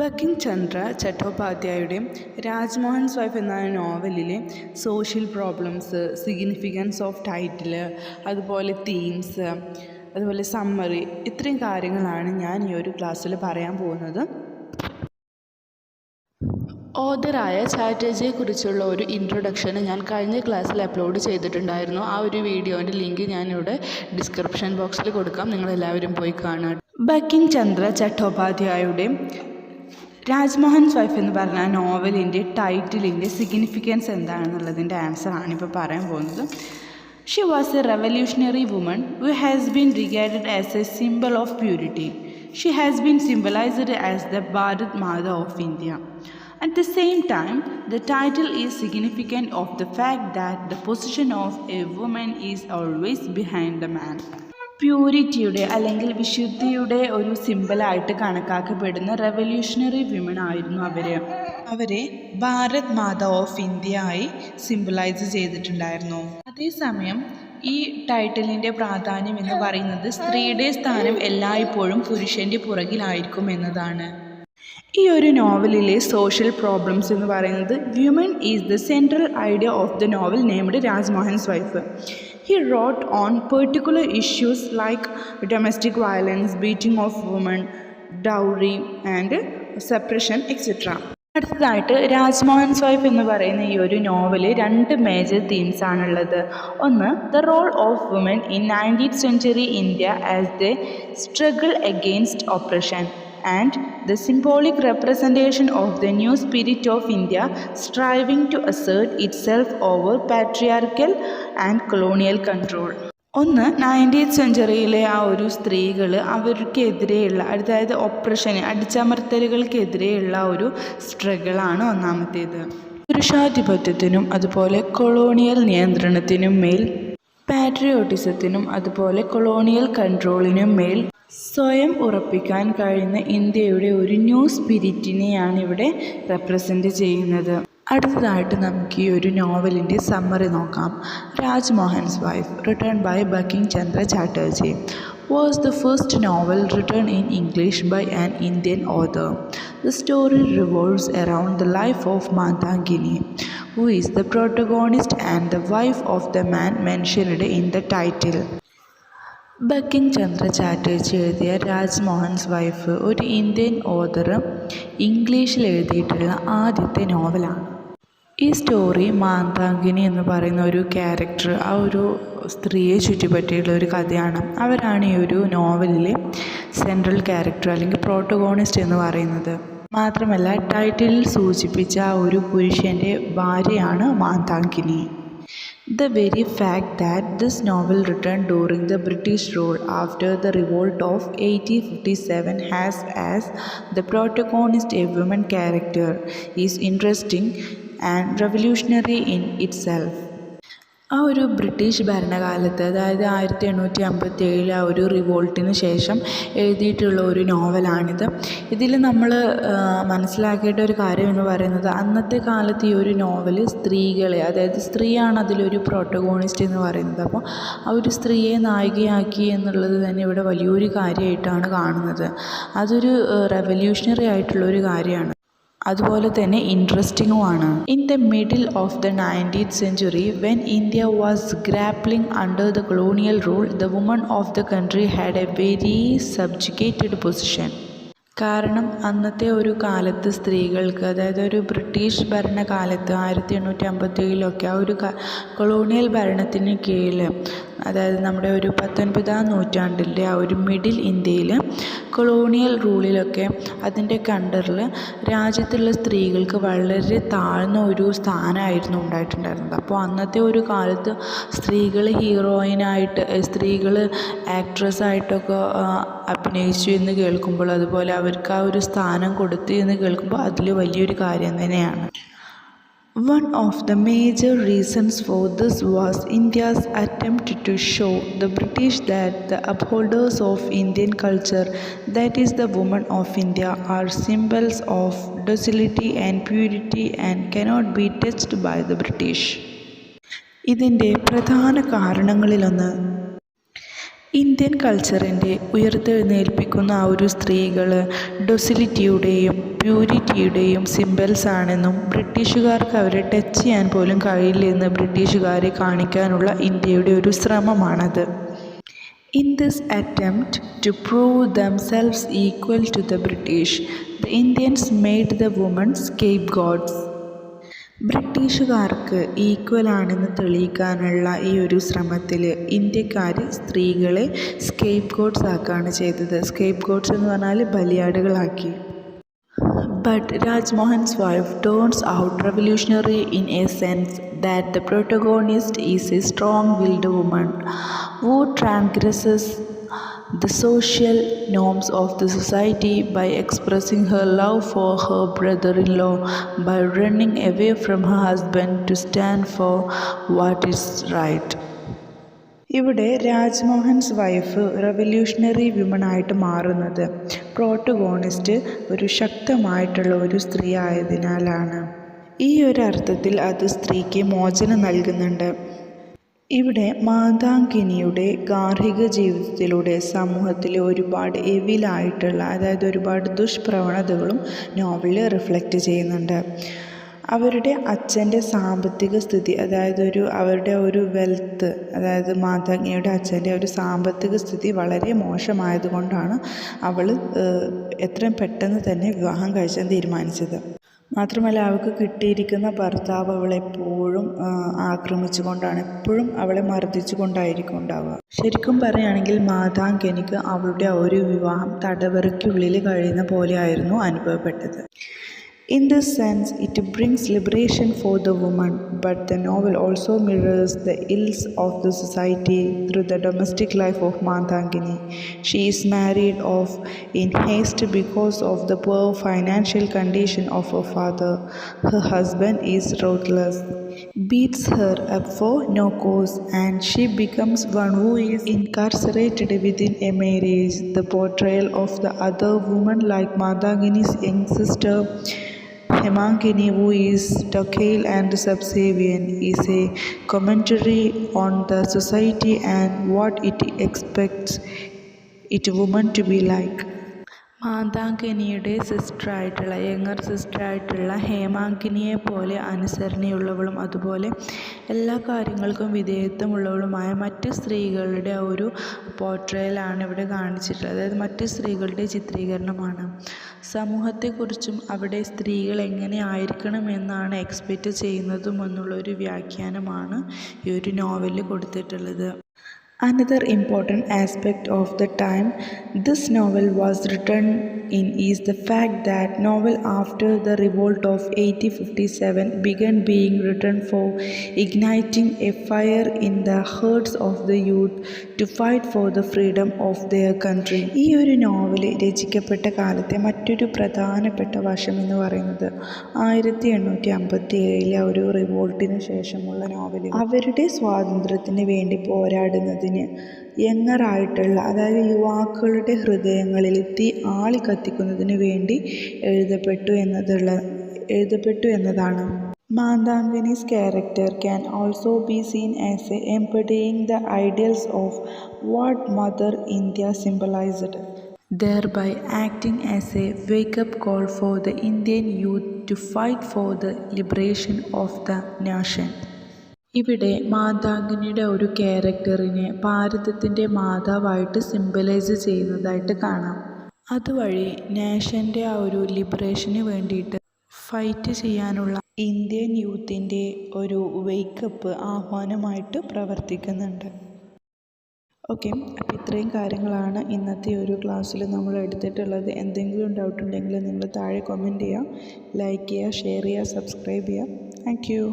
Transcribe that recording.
Bankim Chandra ചട്ടോപാധ്യായുടെ രാജ്മോഹൻസ് wife എന്ന നോവലിലെ social problems, significance of title, അതുപോലെ തീംസ്, അതുപോലെ സമ്മറി, ഇത്രയും കാര്യങ്ങളാണ് ഞാൻ ഈ ഒരു ക്ലാസ്സിൽ പറയാൻ പോകുന്നത്. ഓഥറായ ചാറ്റർജിയെക്കുറിച്ചുള്ള ഒരു ഇൻട്രൊഡക്ഷന് ഞാൻ കഴിഞ്ഞ ക്ലാസ്സിൽ അപ്ലോഡ് ചെയ്തിട്ടുണ്ടായിരുന്നു. ആ ഒരു വീഡിയോൻ്റെ ലിങ്ക് ഞാനിവിടെ ഡിസ്ക്രിപ്ഷൻ ബോക്സിൽ കൊടുക്കാം, നിങ്ങളെല്ലാവരും പോയി കാണുക. ബങ്കിം ചന്ദ്ര ചട്ടോപാധ്യായുടെ രാജ്മോഹൻസ് വൈഫ് എന്ന് പറഞ്ഞ നോവലിൻ്റെ ടൈറ്റിലിൻ്റെ സിഗ്നിഫിക്കൻസ് എന്താണെന്നുള്ളതിൻ്റെ ആൻസറാണ് ഇപ്പോൾ പറയാൻ പോകുന്നത്. She was a revolutionary woman who has been regarded as a symbol of purity. She has been symbolized as the Bharat Mata of India. At the same time, the title is significant of the fact that the position of a woman is always behind the man. പ്യൂരിറ്റിയുടെ അല്ലെങ്കിൽ വിശുദ്ധിയുടെ ഒരു സിംബലായിട്ട് കണക്കാക്കപ്പെടുന്ന revolutionary women ആയിരുന്നു അവരെ ഭാരത് മാത of India ആയി symbolise ചെയ്തിട്ടുണ്ടായിരുന്നു. അതേസമയം ഈ ടൈറ്റിലിൻ്റെ പ്രാധാന്യം എന്ന് പറയുന്നത് സ്ത്രീയുടെ സ്ഥാനം എല്ലായ്പ്പോഴും പുരുഷൻ്റെ പുറകിലായിരിക്കും എന്നതാണ്. ഈ ഒരു നോവലിലെ സോഷ്യൽ പ്രോബ്ലംസ് എന്ന് പറയുന്നത് women is the central idea of the novel named Rajmohan's wife. He wrote on particular issues like domestic violence, beating of women, dowry and suppression, etc. അടുത്തതായിട്ട് രാജ്മോഹൻസ് വൈഫ് എന്ന് പറയുന്ന ഈ ഒരു നോവല് 2 മേജർ തീംസ് ആണുള്ളത്. ഒന്ന്, the role of women in 19th century India as the struggle against oppression and the symbolic representation of the new spirit of India striving to assert itself over patriarchal and colonial control. ഒന്ന്, 19th centuryയിലെ ആ ഒരു സ്ത്രീകൾ അവർക്കെതിരെയുള്ള, അതായത് ഒപ്രഷന്, അടിച്ചമർത്തലുകൾക്കെതിരെയുള്ള ഒരു സ്ട്രഗിളാണ് ഒന്നാമത്തേത്. പുരുഷാധിപത്യത്തിനും അതുപോലെ colonial നിയന്ത്രണത്തിനും മേൽ, പാട്രിയോട്ടിസത്തിനും അതുപോലെ കൊളോണിയൽ കൺട്രോളിനും മേൽ സ്വയം ഉറപ്പിക്കാൻ കഴിയുന്ന ഇന്ത്യയുടെ ഒരു ന്യൂ സ്പിരിറ്റിനെയാണ് ഇവിടെ റെപ്രസെൻ്റ് ചെയ്യുന്നത്. അടുത്തതായിട്ട് നമുക്ക് ഈ ഒരു നോവലിൻ്റെ സമ്മറി നോക്കാം. Rajmohan's wife, written by Bankim Chandra Chatterjee, was the first novel written in English by an Indian author. The story revolves around the life of Mandakini, who is the protagonist and the wife of the man mentioned in the title. Bankim Chandra Chatterjee എഴുതിയ രാജ്മോഹൻസ് wife ഒരു Indian author ഇംഗ്ലീഷിൽ എഴുതിയിട്ടുള്ള ആദ്യത്തെ നോവലാണ്. ഈ story മാന്താങ്കിനി എന്ന് പറയുന്ന ഒരു ക്യാരക്ടർ, ആ ഒരു സ്ത്രീയെ ചുറ്റിപ്പറ്റിയുള്ള ഒരു കഥയാണ്. അവരാണ് ഈ ഒരു നോവലിലെ സെൻട്രൽ ക്യാരക്ടർ അല്ലെങ്കിൽ പ്രോട്ടഗോണിസ്റ്റ് എന്ന് പറയുന്നത്. മാത്രമല്ല ടൈറ്റിലിൽ സൂചിപ്പിച്ച ആ ഒരു പുരുഷൻ്റെ ഭാര്യയാണ് മാന്താങ്കിനി. The very fact that this novel written during the British rule after the revolt of 1857 has as the protagonist a woman character is interesting and revolutionary in itself. ആ ഒരു ബ്രിട്ടീഷ് ഭരണകാലത്ത്, അതായത് 1857 ആ ഒരു റിവോൾട്ടിന് ശേഷം എഴുതിയിട്ടുള്ള ഒരു നോവലാണിത്. ഇതിൽ നമ്മൾ മനസ്സിലാക്കേണ്ട ഒരു കാര്യം എന്ന് പറയുന്നത്, അന്നത്തെ കാലത്ത് ഈ ഒരു നോവല് സ്ത്രീകളെ, അതായത് സ്ത്രീയാണ് അതിലൊരു പ്രോട്ടഗോണിസ്റ്റ് എന്ന് പറയുന്നത്. അപ്പോൾ ആ ഒരു സ്ത്രീയെ നായികയാക്കി എന്നുള്ളത് തന്നെ ഇവിടെ വലിയൊരു കാര്യമായിട്ടാണ് കാണുന്നത്. അതൊരു റെവല്യൂഷണറി ആയിട്ടുള്ളൊരു കാര്യമാണ്, അതുപോലെ തന്നെ ഇൻട്രസ്റ്റിങ്ങുമാണ്. In the middle of the 19th century, when India was grappling under the colonial rule, the women of the country had a very subjugated position. കാരണം അന്നത്തെ ഒരു കാലത്ത് സ്ത്രീകൾക്ക്, അതായത് ഒരു ബ്രിട്ടീഷ് ഭരണകാലത്ത് 1857 ആ ഒരു കൊളോണിയൽ ഭരണത്തിന് കീഴിൽ, അതായത് നമ്മുടെ ഒരു 19ാം നൂറ്റാണ്ടിൻ്റെ ആ ഒരു മിഡിൽ ഇന്ത്യയിൽ കൊളോണിയൽ റൂളിലൊക്കെ അതിൻ്റെ കണ്ടറിൽ രാജ്യത്തുള്ള സ്ത്രീകൾക്ക് വളരെ താഴ്ന്ന ഒരു സ്ഥാനമായിരുന്നു ഉണ്ടായിട്ടുണ്ടായിരുന്നത്. അപ്പോൾ അന്നത്തെ ഒരു കാലത്ത് സ്ത്രീകൾ ഹീറോയിനായിട്ട്, സ്ത്രീകൾ ആക്ട്രസ്സായിട്ടൊക്കെ അഭിനയിച്ചു എന്ന് കേൾക്കുമ്പോൾ, അതുപോലെ അവർക്ക് ആ ഒരു സ്ഥാനം കൊടുത്തു എന്ന് കേൾക്കുമ്പോൾ അതിൽ വലിയൊരു കാര്യം തന്നെയാണ്. One of the major reasons for this was India's attempt to show the British that the upholders of Indian culture, that is the women of India, are symbols of docility and purity and cannot be touched by the British. ഇതിൻ്റെ പ്രധാന കാരണങ്ങളിലൊന്ന് Indian കൾച്ചറിൻ്റെ ഉയർത്തെഴുന്നേൽപ്പിക്കുന്ന ആ ഒരു സ്ത്രീകൾ ഡൊസിലിറ്റിയുടെയും പ്യൂരിറ്റിയുടെയും symbols ആണെന്നും ബ്രിട്ടീഷുകാർക്ക് അവരെ touch ചെയ്യാൻ പോലും കഴിയില്ലെന്ന് ബ്രിട്ടീഷുകാരെ കാണിക്കാനുള്ള ഇന്ത്യയുടെ ഒരു ശ്രമമാണത്. In this attempt to prove themselves equal to the British, the Indians made the women scapegoats. ബ്രിട്ടീഷുകാർക്ക് ഈക്വലാണെന്ന് തെളിയിക്കാനുള്ള ഈ ഒരു ശ്രമത്തിൽ ഇന്ത്യക്കാർ സ്ത്രീകളെ സ്കേപ്പ് ഗോഡ്സ് ആക്കുകയാണ് ചെയ്തത്. സ്കേപ്പ് ഗോഡ്സ് എന്ന് പറഞ്ഞാൽ ബലിയാടുകളാക്കി. But Rajmohan's wife turns out revolutionary in a sense that the protagonist is a strong-willed woman who transgresses the social norms of the society by expressing her love for her brother-in-law by running away from her husband to stand for what is right. ഇവിടെ രാജ്മോഹൻസ് wife revolutionary വിമണായിട്ട് മാറുന്നത് protagonist ഒരു ശക്തമായിട്ടുള്ള ഒരു സ്ത്രീ ആയതിനാലാണ്. ഈ ഒരു അർത്ഥത്തിൽ അത് സ്ത്രീക്ക് മോചനം നൽകുന്നുണ്ട്. ഇവിടെ മാതാങ്കിനിയുടെ ഗാർഹിക ജീവിതത്തിലൂടെ സമൂഹത്തിൽ ഒരുപാട് എവിലായിട്ടുള്ള, അതായത് ഒരുപാട് ദുഷ്പ്രവണതകളും നോവലിൽ റിഫ്ലക്റ്റ് ചെയ്യുന്നുണ്ട്. അവരുടെ അച്ഛൻ്റെ സാമ്പത്തിക സ്ഥിതി, അതായത് അവരുടെ ഒരു വെൽത്ത്, അതായത് മാതാങ്കിനിയുടെ അച്ഛൻ്റെ ഒരു സാമ്പത്തിക സ്ഥിതി വളരെ മോശമായതുകൊണ്ടാണ് അവൾ എത്രയും പെട്ടെന്ന് തന്നെ വിവാഹം കഴിച്ചാൻ തീരുമാനിച്ചത്. മാത്രമല്ല അവൾക്ക് കിട്ടിയിരിക്കുന്ന ഭർത്താവ് അവളെ എപ്പോഴും ആക്രമിച്ചുകൊണ്ടാണ്, എപ്പോഴും അവളെ മർദ്ദിച്ചു കൊണ്ടായിരിക്കും ഉണ്ടാവുക. ശരിക്കും പറയുകയാണെങ്കിൽ മാതാങ്കിനിക്ക് അവളുടെ ഒരു വിവാഹം തടവറയ്ക്കുള്ളിൽ കഴിയുന്ന പോലെയായിരുന്നു അനുഭവപ്പെട്ടത്. In this sense, it brings liberation for the woman, but the novel also mirrors the ills of the society through the domestic life of Mandangini. She is married off in haste because of the poor financial condition of her father. Her husband is ruthless, beats her up for no cause, and she becomes one who is incarcerated within a marriage. The portrayal of the other woman, like Mandangini's young sister Hemangini, who is docile and subservient, is a commentary on the society and what it expects its woman to be like. മാതാങ്കിനിയുടെ younger സിസ്റ്ററായിട്ടുള്ള ഹേമാങ്കിനിയെ പോലെ അനുസരണയുള്ളവളും അതുപോലെ എല്ലാ കാര്യങ്ങൾക്കും വിധേയത്വമുള്ളവളുമായ മറ്റ് സ്ത്രീകളുടെ ഒരു പോർട്രയലാണ് ഇവിടെ കാണിച്ചിട്ടുള്ളത്. അതായത് മറ്റ് സ്ത്രീകളുടെ ചിത്രീകരണമാണ്. സമൂഹത്തെക്കുറിച്ചും അവിടെ സ്ത്രീകൾ എങ്ങനെ ആയിരിക്കണമെന്നാണ് എക്സ്പെക്റ്റ് ചെയ്യുന്നതും എന്നുള്ളൊരു വ്യാഖ്യാനമാണ് ഈ ഒരു നോവലിൽ കൊടുത്തിട്ടുള്ളത്. Another important aspect of the time this novel was written in is the fact that novel after the revolt of 1857 began being written for igniting a fire in the hearts of the youth to fight for the freedom of their country. ഈ ഒരു novel രചിക്കപ്പെട്ട കാലത്തെ മറ്റൊരു പ്രധാനപ്പെട്ട വശം എന്ന് പറയുന്നത് 1857 ഒരു റിവോൾട്ടിന് ശേഷമുള്ള നോവൽ അവരുടെ സ്വാതന്ത്ര്യത്തിന് വേണ്ടി പോരാടുന്നതിന് യങ്ങറായിട്ടുള്ള, അതായത് യുവാക്കളുടെ ഹൃദയങ്ങളിൽ തീ ആളി കത്തിക്കുന്നതിന് വേണ്ടി എഴുതപ്പെട്ടു എന്നതാണ്. Mandangini's character can also be seen as embodying the ideals of what Mother India symbolized, thereby acting as a wake-up call for the Indian youth to fight for the liberation of the nation. ഇവിടെ മാതാങ്കിനിയുടെ ഒരു ക്യാരക്ടറിനെ ഭാരതത്തിൻ്റെ മാതാവായിട്ട് symbolise ചെയ്യുന്നതായിട്ട് കാണാം. അതുവഴി നേഷൻ്റെ ആ ഒരു liberation വേണ്ടിയിട്ട് ഫൈറ്റ് ചെയ്യാനുള്ള ഇന്ത്യൻ യൂത്തിൻ്റെ ഒരു വേക്കപ്പ് ആഹ്വാനമായിട്ട് പ്രവർത്തിക്കുന്നുണ്ട്. ഓക്കെ, അപ്പോൾ ഇത്രയും കാര്യങ്ങളാണ് ഇന്നത്തെ ഒരു ക്ലാസ്സിൽ നമ്മൾ എടുത്തിട്ടുള്ളത്. എന്തെങ്കിലും ഡൗട്ട് ഉണ്ടെങ്കിൽ നിങ്ങൾ താഴെ കമൻറ്റ് ചെയ്യുക, ലൈക്ക് ചെയ്യുക, ഷെയർ ചെയ്യുക, സബ്സ്ക്രൈബ് ചെയ്യുക. Thank you.